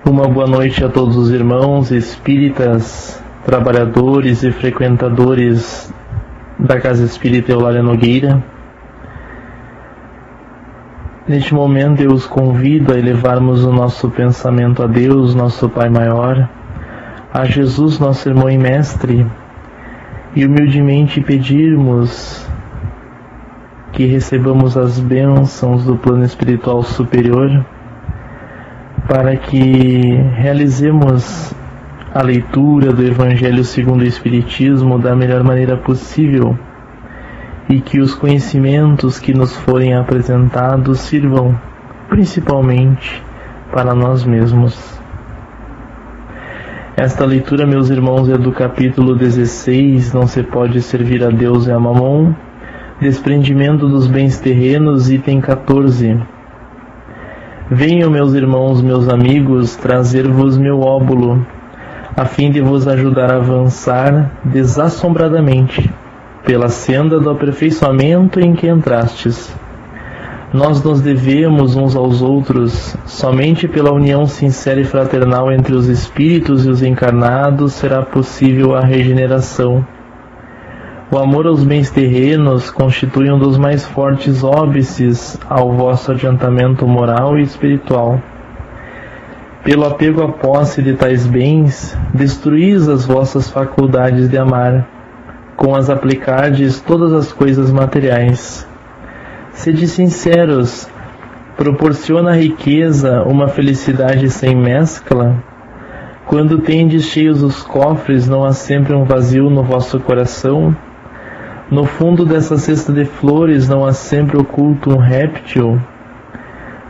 Uma boa noite a todos os irmãos espíritas, trabalhadores e frequentadores da Casa Espírita Eulália Nogueira. Neste momento eu os convido a elevarmos o nosso pensamento a Deus, nosso Pai Maior, a Jesus, nosso irmão e mestre, e humildemente pedirmos que recebamos as bênçãos do plano espiritual superior, para que realizemos a leitura do Evangelho segundo o Espiritismo da melhor maneira possível e que os conhecimentos que nos forem apresentados sirvam principalmente para nós mesmos. Esta leitura, meus irmãos, é do capítulo 16, Não se pode servir a Deus e a Mamon, Desprendimento dos bens terrenos, item 14. Venham, meus irmãos, meus amigos, trazer-vos meu óbolo, a fim de vos ajudar a avançar desassombradamente pela senda do aperfeiçoamento em que entrastes. Nós nos devemos uns aos outros, somente pela união sincera e fraternal entre os espíritos e os encarnados será possível a regeneração. O amor aos bens terrenos constitui um dos mais fortes óbices ao vosso adiantamento moral e espiritual. Pelo apego à posse de tais bens, destruís as vossas faculdades de amar, com as aplicardes todas as coisas materiais. Sede sinceros, proporciona a riqueza uma felicidade sem mescla? Quando tendes cheios os cofres, não há sempre um vazio no vosso coração? No fundo dessa cesta de flores não há sempre oculto um réptil?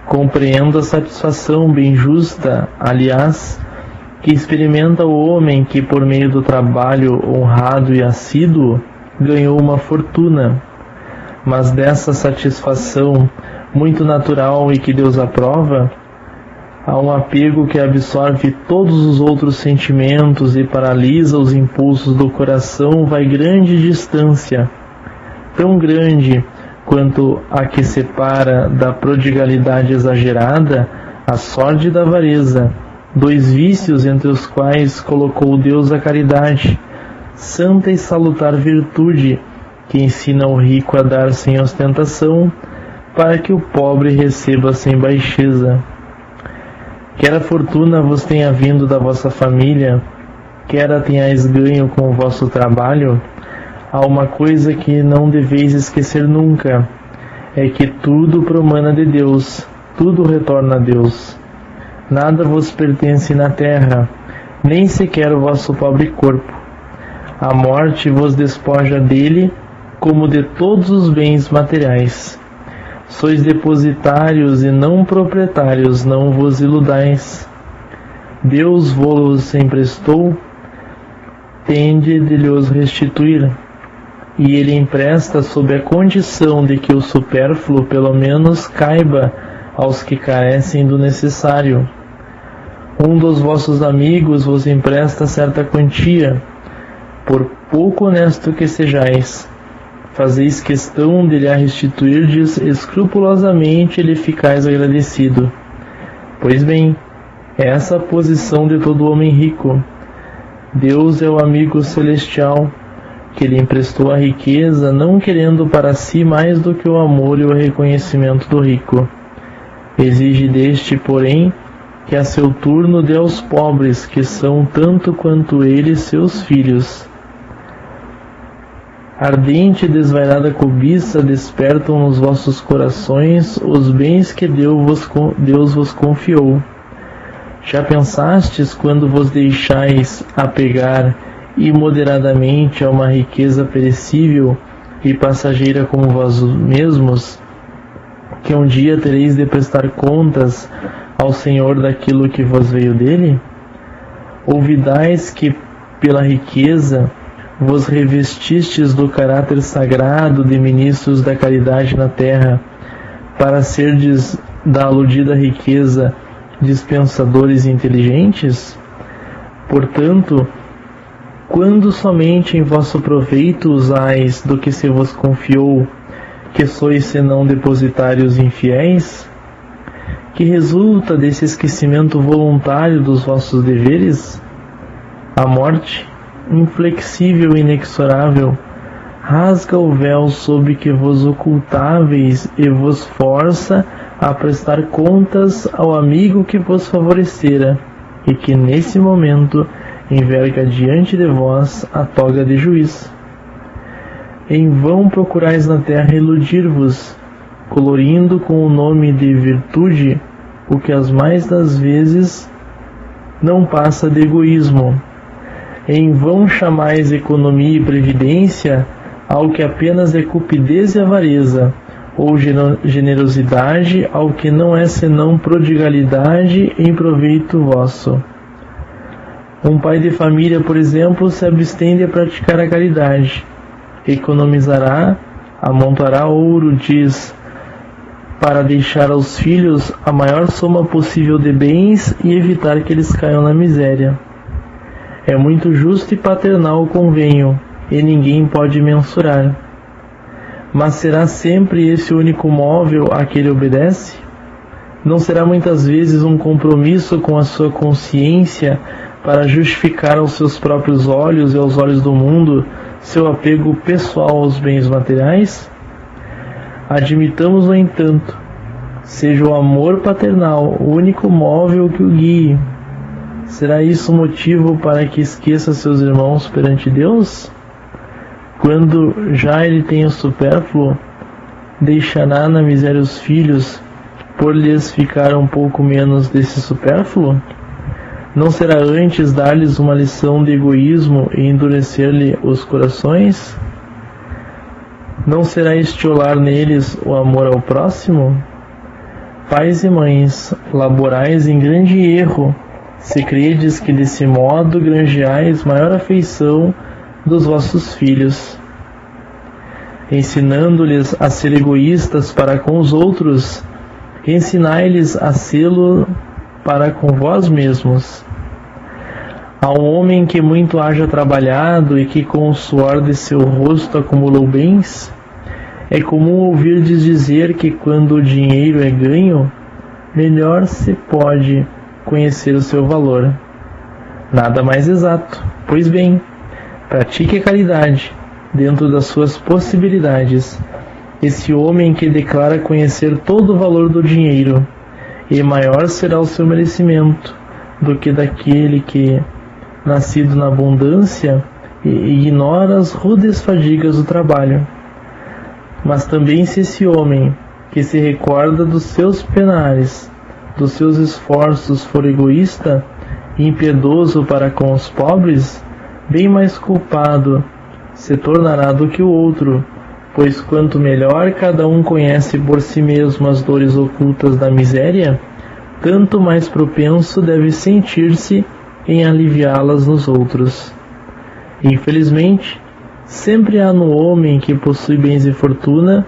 Compreendo a satisfação bem justa, aliás, que experimenta o homem que, por meio do trabalho honrado e assíduo, ganhou uma fortuna. Mas dessa satisfação, muito natural e que Deus aprova, há um apego que absorve todos os outros sentimentos e paralisa os impulsos do coração, vai grande distância, tão grande quanto a que separa da prodigalidade exagerada a sórdida avareza, dois vícios entre os quais colocou Deus a caridade, santa e salutar virtude, que ensina o rico a dar sem ostentação, para que o pobre receba sem baixeza. Quer a fortuna vos tenha vindo da vossa família, quer a tenhais ganho com o vosso trabalho, há uma coisa que não deveis esquecer nunca, é que tudo promana de Deus, tudo retorna a Deus. Nada vos pertence na terra, nem sequer o vosso pobre corpo. A morte vos despoja dele, como de todos os bens materiais. Sois depositários e não proprietários, não vos iludais. Deus vos emprestou, tende de lhos restituir, e ele empresta sob a condição de que o supérfluo pelo menos caiba aos que carecem do necessário. Um dos vossos amigos vos empresta certa quantia, por pouco honesto que sejais, fazeis questão de lhe restituirdes escrupulosamente e lhe ficais agradecido. Pois bem, essa é a posição de todo homem rico. Deus é o amigo celestial, que lhe emprestou a riqueza, não querendo para si mais do que o amor e o reconhecimento do rico. Exige deste, porém, que a seu turno dê aos pobres, que são tanto quanto ele seus filhos. Ardente e desvairada cobiça despertam nos vossos corações os bens que Deus vos confiou. Já pensastes quando vos deixais apegar imoderadamente a uma riqueza perecível e passageira como vós mesmos, que um dia tereis de prestar contas ao Senhor daquilo que vos veio dele? Ouvidais que pela riqueza vos revestistes do caráter sagrado de ministros da caridade na terra, para serdes da aludida riqueza dispensadores inteligentes? Portanto, quando somente em vosso proveito usais do que se vos confiou, que sois senão depositários infiéis? que resulta desse esquecimento voluntário dos vossos deveres? A morte, inflexível e inexorável, rasga o véu sob que vos ocultáveis e vos força a prestar contas ao amigo que vos favorecera e que nesse momento enverga diante de vós a toga de juiz. Em vão procurais na terra iludir-vos, colorindo com o nome de virtude o que as mais das vezes não passa de egoísmo. Em vão chamais economia e previdência ao que apenas é cupidez e avareza, ou generosidade ao que não é senão prodigalidade em proveito vosso. Um pai de família, por exemplo, se abstém de praticar a caridade. Economizará, amontoará ouro, diz, para deixar aos filhos a maior soma possível de bens e evitar que eles caiam na miséria. É muito justo e paternal o convênio, e ninguém pode mensurar. Mas será sempre esse o único móvel a que ele obedece? Não será muitas vezes um compromisso com a sua consciência para justificar aos seus próprios olhos e aos olhos do mundo seu apego pessoal aos bens materiais? Admitamos, no entanto, seja o amor paternal o único móvel que o guie. Será isso motivo para que esqueça seus irmãos perante Deus? Quando já ele tem o supérfluo, deixará na miséria os filhos, por lhes ficar um pouco menos desse supérfluo? Não será antes dar-lhes uma lição de egoísmo e endurecer-lhe os corações? Não será estiolar neles o amor ao próximo? Pais e mães, laborais em grande erro, se credes que desse modo granjeais maior afeição dos vossos filhos, ensinando-lhes a ser egoístas para com os outros, ensinai-lhes a sê-lo para com vós mesmos. A um homem que muito haja trabalhado e que com o suor de seu rosto acumulou bens, é comum ouvirdes dizer que quando o dinheiro é ganho, melhor se pode conhecer o seu valor. Nada mais exato. Pois bem, pratique a caridade dentro das suas possibilidades. Esse homem que declara conhecer todo o valor do dinheiro, e maior será o seu merecimento do que daquele que, nascido na abundância, ignora as rudes fadigas do trabalho. Mas também se esse homem, que se recorda dos seus penares, dos seus esforços, for egoísta e impiedoso para com os pobres, bem mais culpado se tornará do que o outro, pois quanto melhor cada um conhece por si mesmo as dores ocultas da miséria, tanto mais propenso deve sentir-se em aliviá-las nos outros. Infelizmente, sempre há no homem que possui bens e fortuna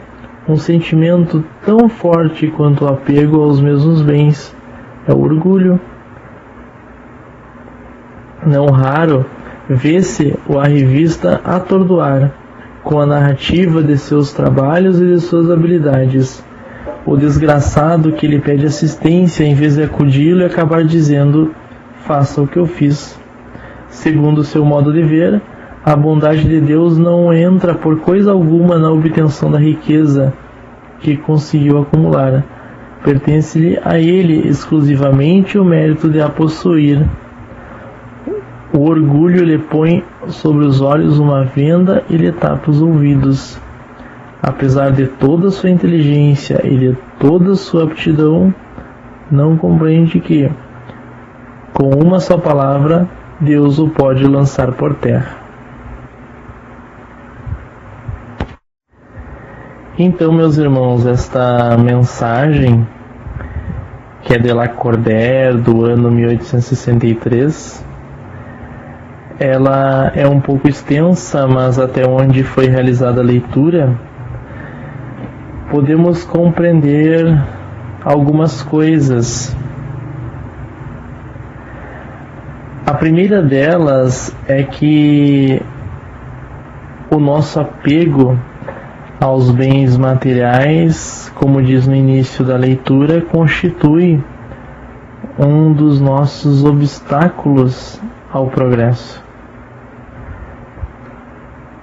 um sentimento tão forte quanto o apego aos mesmos bens. É o orgulho. Não raro, vê-se o arrivista atordoar com a narrativa de seus trabalhos e de suas habilidades. O desgraçado que lhe pede assistência, em vez de acudi-lo e acabar dizendo: faça o que eu fiz. Segundo o seu modo de ver, a bondade de Deus não entra por coisa alguma na obtenção da riqueza que conseguiu acumular. Pertence-lhe a ele exclusivamente o mérito de a possuir. O orgulho lhe põe sobre os olhos uma venda e lhe tapa os ouvidos. Apesar de toda sua inteligência e de toda sua aptidão, não compreende que, com uma só palavra, Deus o pode lançar por terra. Então, meus irmãos, esta mensagem, que é de Lacordaire, do ano 1863, ela é um pouco extensa, mas até onde foi realizada a leitura, podemos compreender algumas coisas. A primeira delas é que o nosso apego aos bens materiais, como diz no início da leitura, constitui um dos nossos obstáculos ao progresso.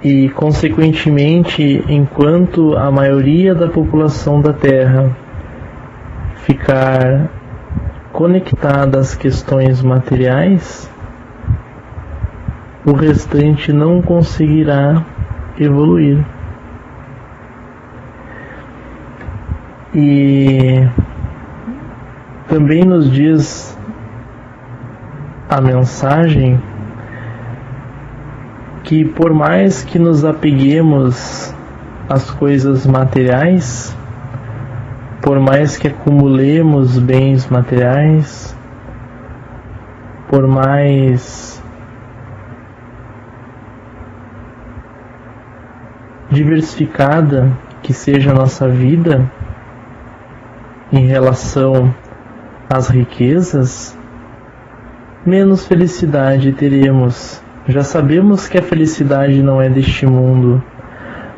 E, consequentemente, enquanto a maioria da população da Terra ficar conectada às questões materiais, o restante não conseguirá evoluir. E também nos diz a mensagem que, por mais que nos apeguemos às coisas materiais, por mais que acumulemos bens materiais, por mais diversificada que seja a nossa vida em relação às riquezas, menos felicidade teremos. Já sabemos que a felicidade não é deste mundo,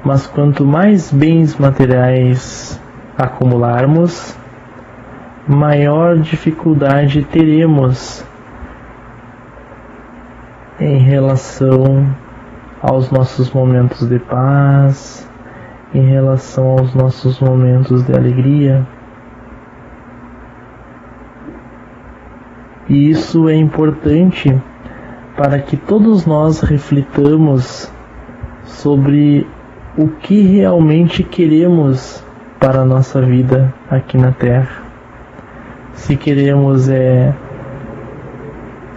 mas quanto mais bens materiais acumularmos, maior dificuldade teremos em relação aos nossos momentos de paz, em relação aos nossos momentos de alegria. E isso é importante para que todos nós reflitamos sobre o que realmente queremos para a nossa vida aqui na Terra. Se queremos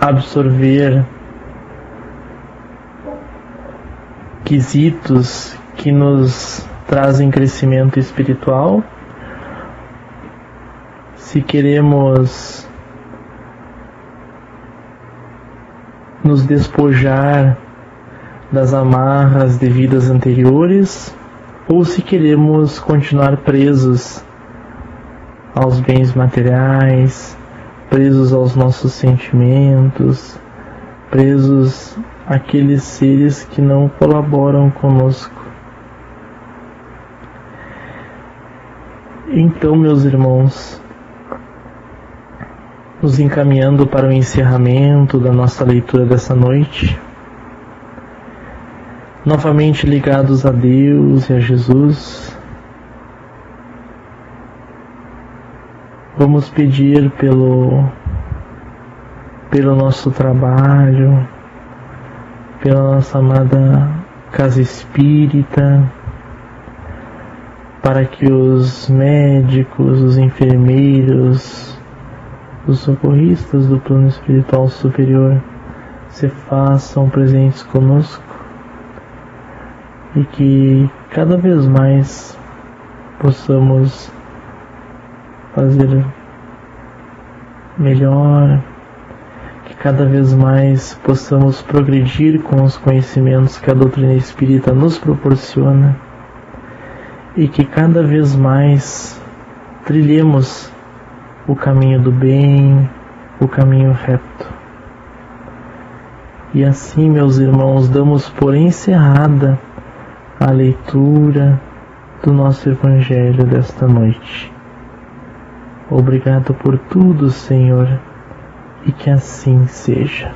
absorver quesitos que nos trazem crescimento espiritual, se queremos nos despojar das amarras de vidas anteriores, ou se queremos continuar presos aos bens materiais, presos aos nossos sentimentos, presos àqueles seres que não colaboram conosco. Então, meus irmãos, nos encaminhando para o encerramento da nossa leitura dessa noite, novamente ligados a Deus e a Jesus, vamos pedir pelo nosso trabalho, pela nossa amada casa espírita, para que os médicos, os enfermeiros, os socorristas do plano espiritual superior se façam presentes conosco e que cada vez mais possamos fazer melhor, que cada vez mais possamos progredir com os conhecimentos que a doutrina espírita nos proporciona e que cada vez mais trilhemos o caminho do bem, o caminho reto. E assim, meus irmãos, damos por encerrada a leitura do nosso Evangelho desta noite. Obrigado por tudo, Senhor, e que assim seja.